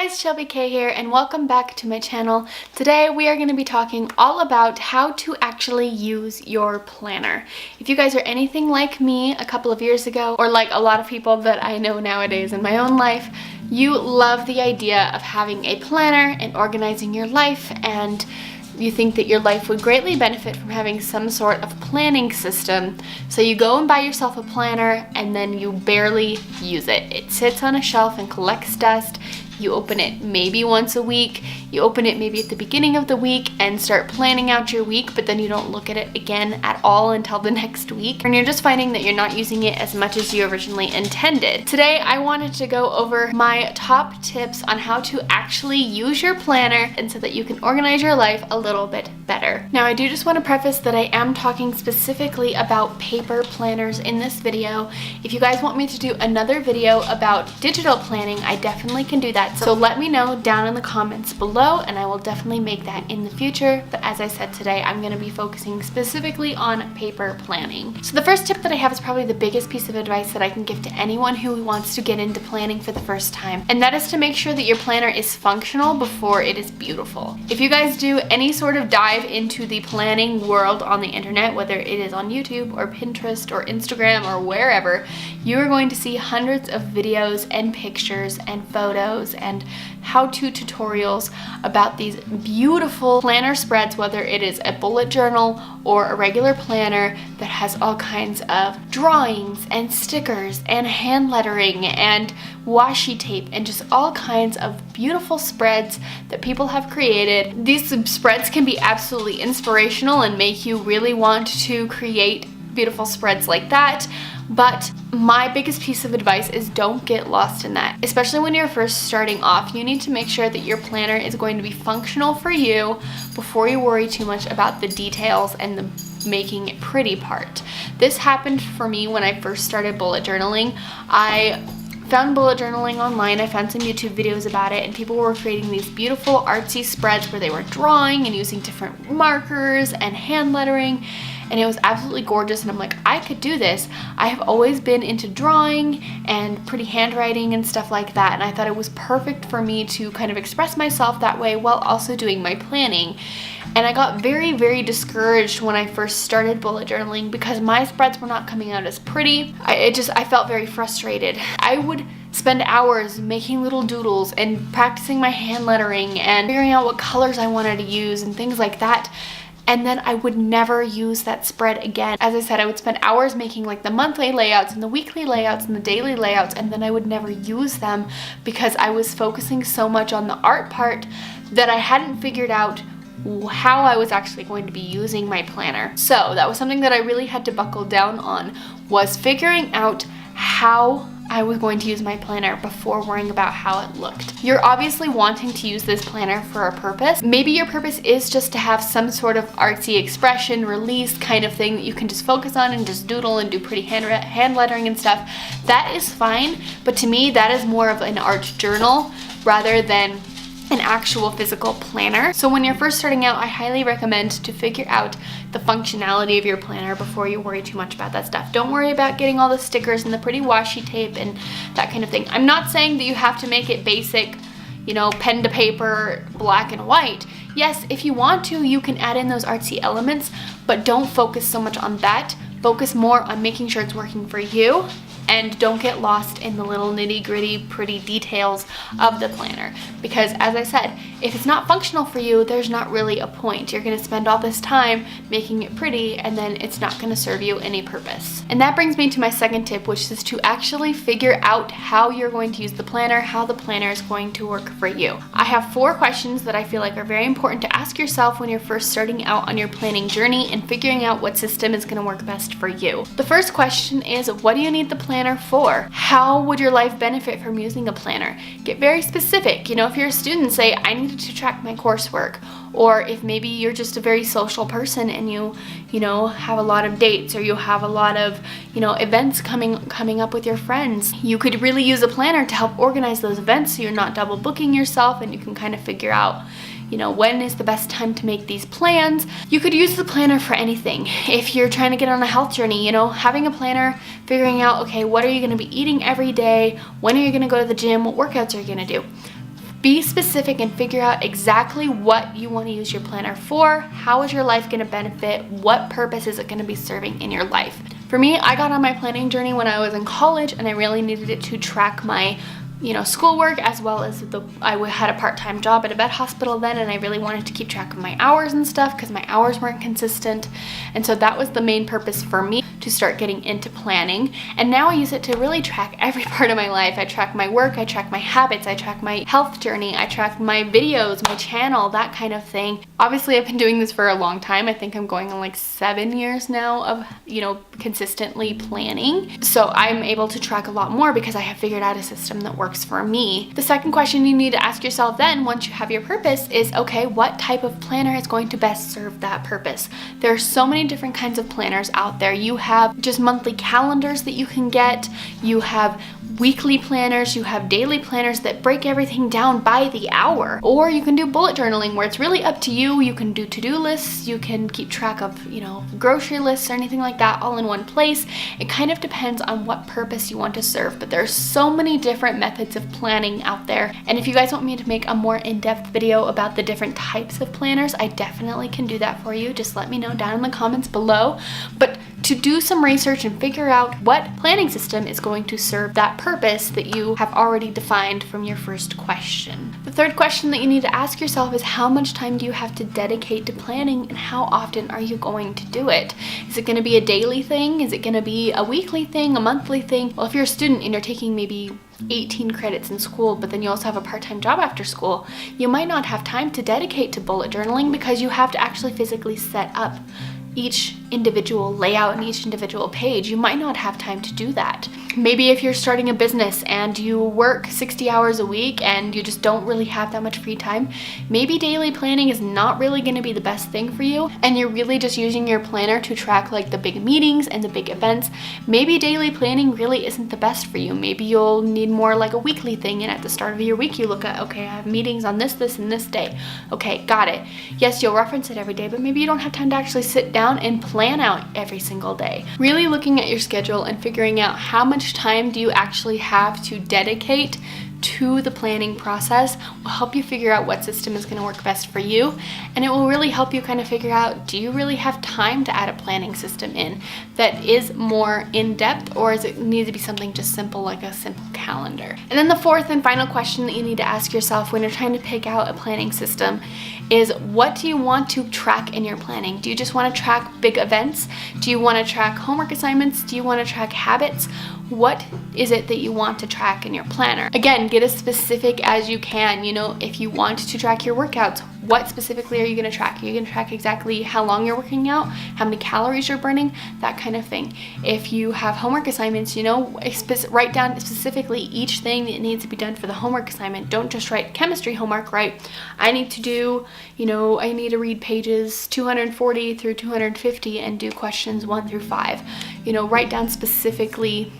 guys, ShelbyKay here and welcome back to my channel. Today we are going to be talking all about how to actually use your planner. If you guys are anything like me a couple of years ago, or like a lot of people that I know nowadays in my own life, you love the idea of having a planner and organizing your life, and you think that your life would greatly benefit from having some sort of planning system. So you go and buy yourself a planner and then you barely use it. It sits on a shelf and collects dust. You open it maybe once a week. You open it maybe at the beginning of the week and start planning out your week, but then you don't look at it again at all until the next week. And you're just finding that you're not using it as much as you originally intended. Today, I wanted to go over my top tips on how to actually use your planner and so that you can organize your life a little bit better. Now, I do just want to preface that I am talking specifically about paper planners in this video. If you guys want me to do another video about digital planning, I definitely can do that. So let me know down in the comments below and I will definitely make that in the future. But as I said today, I'm going to be focusing specifically on paper planning. So the first tip that I have is probably the biggest piece of advice that I can give to anyone who wants to get into planning for the first time. And that is to make sure that your planner is functional before it is beautiful. If you guys do any sort of dive into the planning world on the internet, whether it is on YouTube or Pinterest or Instagram or wherever, you are going to see hundreds of videos and pictures and photos and how-to tutorials about these beautiful planner spreads, whether it is a bullet journal or a regular planner that has all kinds of drawings and stickers and hand lettering and washi tape and just all kinds of beautiful spreads that people have created. These spreads can be absolutely inspirational and make you really want to create beautiful spreads like that. But my biggest piece of advice is don't get lost in that. Especially when you're first starting off, you need to make sure that your planner is going to be functional for you before you worry too much about the details and the making it pretty part. This happened for me when I first started bullet journaling. I found bullet journaling online. I found some YouTube videos about it and people were creating these beautiful artsy spreads where they were drawing and using different markers and hand lettering. And it was absolutely gorgeous and I'm like, I could do this. I have always been into drawing and pretty handwriting and stuff like that, and I thought it was perfect for me to kind of express myself that way while also doing my planning. And I got very, very discouraged when I first started bullet journaling because my spreads were not coming out as pretty. I felt very frustrated. I would spend hours making little doodles and practicing my hand lettering and figuring out what colors I wanted to use and things like that. And then I would never use that spread again. As I said, I would spend hours making like the monthly layouts and the weekly layouts and the daily layouts, and then I would never use them because I was focusing so much on the art part that I hadn't figured out how I was actually going to be using my planner. So that was something that I really had to buckle down on, was figuring out how I was going to use my planner before worrying about how it looked. You're obviously wanting to use this planner for a purpose. Maybe your purpose is just to have some sort of artsy expression, release kind of thing that you can just focus on and just doodle and do pretty hand lettering and stuff. That is fine, but to me that is more of an art journal rather than an actual physical planner. So when you're first starting out, I highly recommend to figure out the functionality of your planner before you worry too much about that stuff. Don't worry about getting all the stickers and the pretty washi tape and that kind of thing. I'm not saying that you have to make it basic, you know, pen to paper, black and white. Yes, if you want to, you can add in those artsy elements, but don't focus so much on that. Focus more on making sure it's working for you. And don't get lost in the little nitty-gritty pretty details of the planner, because as I said, if it's not functional for you, there's not really a point. You're going to spend all this time making it pretty and then it's not going to serve you any purpose. And that brings me to my second tip, which is to actually figure out how you're going to use the planner, how the planner is going to work for you. I have 4 questions that I feel like are very important to ask yourself when you're first starting out on your planning journey and figuring out what system is going to work best for you. The first question is, what do you need the planner for? How would your life benefit from using a planner? Get very specific. You know, if you're a student, say, I needed to track my coursework. Or if maybe you're just a very social person and you know, have a lot of dates or you have a lot of, you know, events coming up with your friends, you could really use a planner to help organize those events so you're not double booking yourself and you can kind of figure out, you know, when is the best time to make these plans. You could use the planner for anything. If you're trying to get on a health journey, you know, having a planner, figuring out, okay, what are you going to be eating every day? When are you going to go to the gym? What workouts are you going to do? Be specific and figure out exactly what you want to use your planner for. How is your life going to benefit? What purpose is it going to be serving in your life? For me, I got on my planning journey when I was in college, and I really needed it to track my schoolwork, as well as I had a part-time job at a vet hospital then, and I really wanted to keep track of my hours and stuff because my hours weren't consistent. And so that was the main purpose for me to start getting into planning. And now I use it to really track every part of my life. I track my work, I track my habits, I track my health journey, I track my videos, my channel, that kind of thing. Obviously, I've been doing this for a long time. I think I'm going on like 7 years now of, consistently planning. So I'm able to track a lot more because I have figured out a system that works for me. The second question you need to ask yourself then, once you have your purpose, is okay, what type of planner is going to best serve that purpose? There are so many different kinds of planners out there. You have just monthly calendars that you can get. You have weekly planners, you have daily planners that break everything down by the hour. Or you can do bullet journaling where it's really up to you. You can do to-do lists, you can keep track of, grocery lists or anything like that all in one place. It kind of depends on what purpose you want to serve, but there's so many different methods of planning out there. And if you guys want me to make a more in-depth video about the different types of planners, I definitely can do that for you. Just let me know down in the comments below. But to do some research and figure out what planning system is going to serve that purpose that you have already defined from your first question. The third question that you need to ask yourself is, how much time do you have to dedicate to planning, and how often are you going to do it? Is it going to be a daily thing? Is it going to be a weekly thing, a monthly thing? Well, if you're a student and you're taking maybe 18 credits in school, but then you also have a part-time job after school, you might not have time to dedicate to bullet journaling because you have to actually physically set up each individual layout and each individual page. You might not have time to do that. Maybe if you're starting a business and you work 60 hours a week and you just don't really have that much free time, maybe daily planning is not really going to be the best thing for you, and you're really just using your planner to track like the big meetings and the big events. Maybe daily planning really isn't the best for you. Maybe you'll need more like a weekly thing, and at the start of your week you look at, okay, I have meetings on this, and this day. Okay, got it. Yes, you'll reference it every day, but maybe you don't have time to actually sit down and plan out every single day. Really looking at your schedule and figuring out how much time do you actually have to dedicate to the planning process will help you figure out what system is going to work best for you, and it will really help you kind of figure out, do you really have time to add a planning system in that is more in-depth, or does it need to be something just simple like a simple calendar? And then the fourth and final question that you need to ask yourself when you're trying to pick out a planning system is, what do you want to track in your planning? Do you just want to track big events? Do you want to track homework assignments? Do you want to track habits? What is it that you want to track in your planner? Again, get as specific as you can. If you want to track your workouts, what specifically are you going to track? Are you going to track exactly how long you're working out, how many calories you're burning, that kind of thing? If you have homework assignments, write down specifically each thing that needs to be done for the homework assignment. Don't just write chemistry homework, right? I need to read pages 240 through 250 and do questions 1 through 5. Write down specifically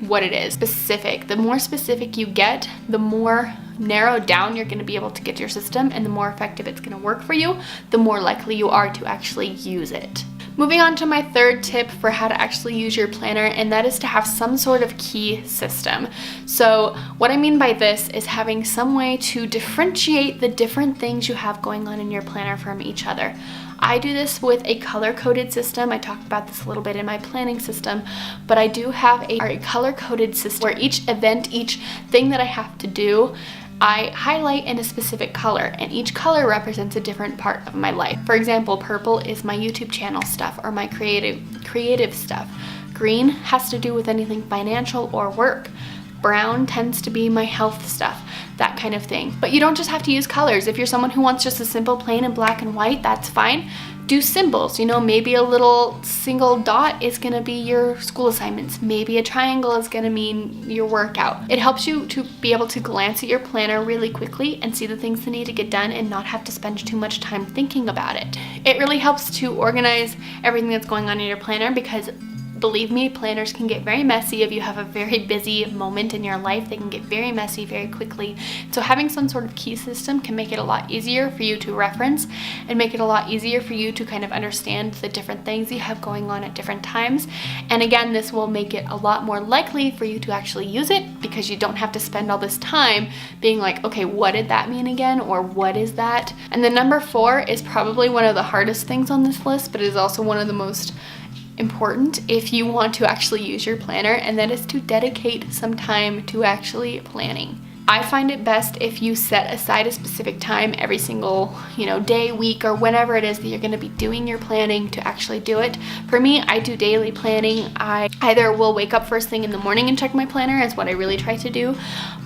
what it is. Specific. The more specific you get, the more narrowed down you're going to be able to get your system, and the more effective it's going to work for you, the more likely you are to actually use it. Moving on to my third tip for how to actually use your planner, and that is to have some sort of key system. So what I mean by this is having some way to differentiate the different things you have going on in your planner from each other. I do this with a color-coded system. I talked about this a little bit in my planning system, but I do have a color-coded system where each event, each thing that I have to do, I highlight in a specific color, and each color represents a different part of my life. For example, purple is my YouTube channel stuff or my creative stuff. Green has to do with anything financial or work. Brown tends to be my health stuff, that kind of thing. But you don't just have to use colors. If you're someone who wants just a simple plain and black and white, that's fine. Do symbols. Maybe a little single dot is gonna be your school assignments. Maybe a triangle is gonna mean your workout. It helps you to be able to glance at your planner really quickly and see the things that need to get done and not have to spend too much time thinking about it. It really helps to organize everything that's going on in your planner, because believe me, planners can get very messy. If you have a very busy moment in your life, they can get very messy very quickly. So having some sort of key system can make it a lot easier for you to reference and make it a lot easier for you to kind of understand the different things you have going on at different times. And again, this will make it a lot more likely for you to actually use it, because you don't have to spend all this time being like, okay, what did that mean again? Or what is that? And then number 4 is probably one of the hardest things on this list, but it is also one of the most important if you want to actually use your planner, and that is to dedicate some time to actually planning. I find it best if you set aside a specific time every single, day, week, or whenever it is that you're going to be doing your planning to actually do it. For me, I do daily planning. I either will wake up first thing in the morning and check my planner, is what I really try to do.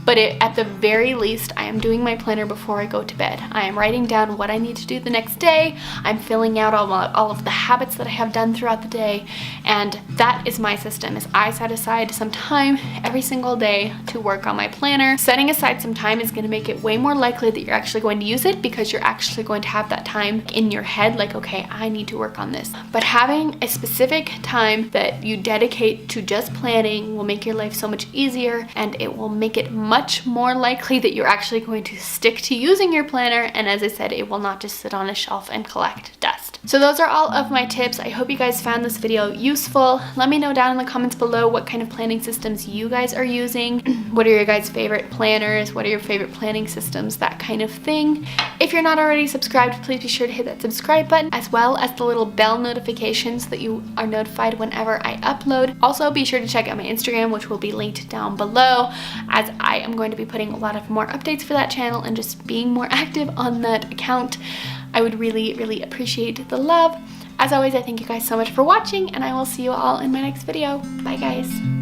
But at the very least, I am doing my planner before I go to bed. I am writing down what I need to do the next day. I'm filling out all of the habits that I have done throughout the day. And that is my system, is I set aside some time every single day to work on my planner. Setting aside some time is going to make it way more likely that you're actually going to use it, because you're actually going to have that time in your head, like, okay, I need to work on this. But having a specific time that you dedicate to just planning will make your life so much easier, and it will make it much more likely that you're actually going to stick to using your planner. And as I said, it will not just sit on a shelf and collect dust. So those are all of my tips. I hope you guys found this video useful. Let me know down in the comments below what kind of planning systems you guys are using. What are your guys' favorite planners? What are your favorite planning systems? That kind of thing. If you're not already subscribed, please be sure to hit that subscribe button, as well as the little bell notifications so that you are notified whenever I upload. Also, be sure to check out my Instagram, which will be linked down below, as I am going to be putting a lot of more updates for that channel and just being more active on that account. I would really, really appreciate the love. As always, I thank you guys so much for watching, and I will see you all in my next video. Bye, guys.